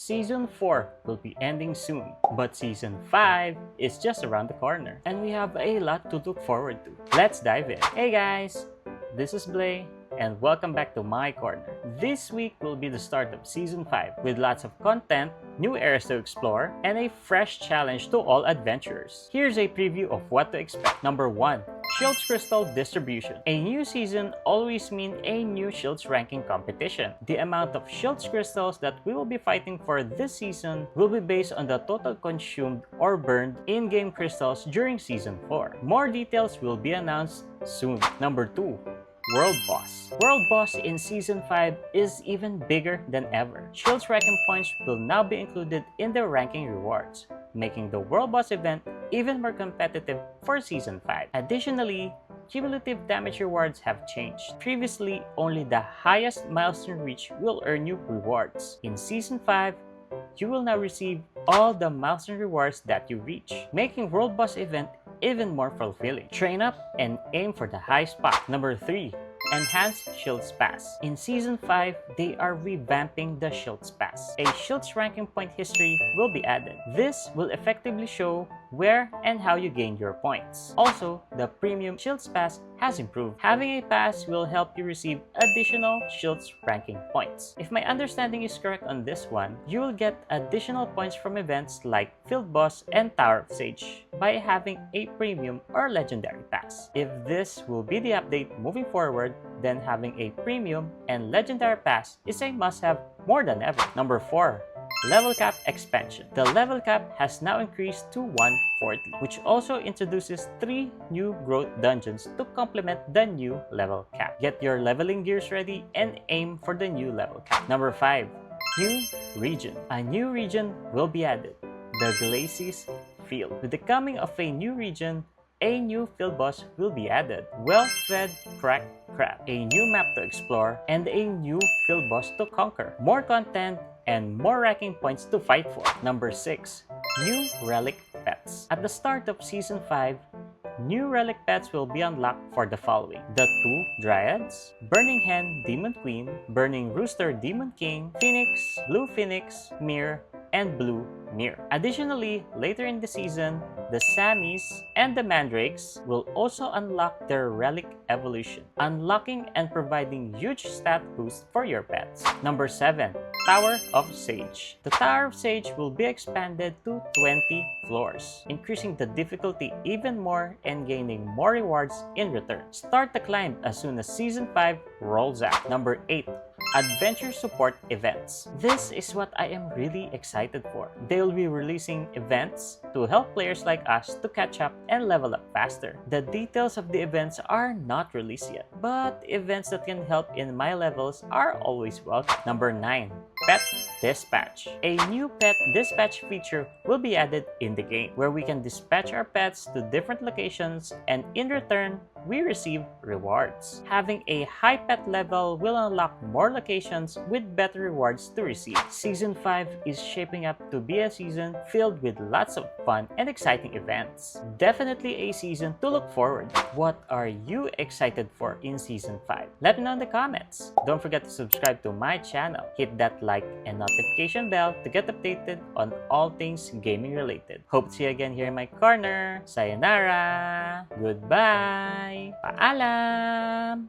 Season 4 will be ending soon, but Season 5 is just around the corner, and we have a lot to look forward to. Let's dive in. Hey guys, this is Blay, and welcome back to my corner. This week will be the start of Season 5 with lots of content, new areas to explore, and a fresh challenge to all adventurers. Here's a preview of what to expect. Number 1. Shields Crystal Distribution. A new season always means a new Shields ranking competition. The amount of Shields Crystals that we will be fighting for this season will be based on the total consumed or burned in-game crystals during Season 4. More details will be announced soon. Number 2. World Boss. World Boss in Season 5 is even bigger than ever. Shields ranking points will now be included in the ranking rewards, making the World Boss event even more competitive for Season 5. Additionally, cumulative damage rewards have changed. Previously, only the highest milestone reach will earn you rewards. In Season 5, you will now receive all the milestone rewards that you reach, making World Boss event even more fulfilling. Train up and aim for the high spot. Number 3. Enhanced Shields Pass. In Season 5, they are revamping the Shields Pass. A Shields ranking point history will be added. This will effectively show where and how you gained your points. Also, the Premium Shields Pass has improved. Having a pass will help you receive additional Shields ranking points. If my understanding is correct on this one, you will get additional points from events like Field Boss and Tower of Sage by having a Premium or Legendary Pass. If this will be the update moving forward, then having a Premium and Legendary Pass is a must-have more than ever. Number 4. Level Cap Expansion. The level cap has now increased to 140, which also introduces 3 new growth dungeons to complement the new level cap. Get your leveling gears ready and aim for the new level cap. Number 5. New Region. A new region will be added, the Glacis Field. With the coming of a new region, a new field boss will be added, Well-Fed Cracked Crab, a new map to explore, and a new field boss to conquer. More content and more ranking points to fight for. Number 6. New Relic Pets. At the start of Season 5, new relic pets will be unlocked for the following: the 2 Dryads, Burning Hen Demon Queen, Burning Rooster Demon King, Blue Phoenix, Mirror, and Blue Mirror. Additionally, later in the season, the Sammys and the Mandrakes will also unlock their relic evolution, unlocking and providing huge stat boost for your pets. Number 7. Tower of Sage. The Tower of Sage will be expanded to 20 floors, increasing the difficulty even more and gaining more rewards in return. Start the climb as soon as Season 5 rolls out. Number 8. Adventure Support Events. This is what I am really excited for. They will be releasing events to help players like us to catch up and level up faster. The details of the events are not released yet, but events that can help in my levels are always welcome. Number 9. Pet Dispatch. A new Pet Dispatch feature will be added in the game, where we can dispatch our pets to different locations, and in return, we receive rewards. Having a high pet level will unlock more locations with better rewards to receive. Season 5 is shaping up to be a season filled with lots of fun and exciting events. Definitely a season to look forward to. What are you excited for in Season 5? Let me know in the comments. Don't forget to subscribe to my channel. Hit that like and notification bell to get updated on all things gaming related. Hope to see you again here in my corner. Sayonara! Goodbye! Paalam!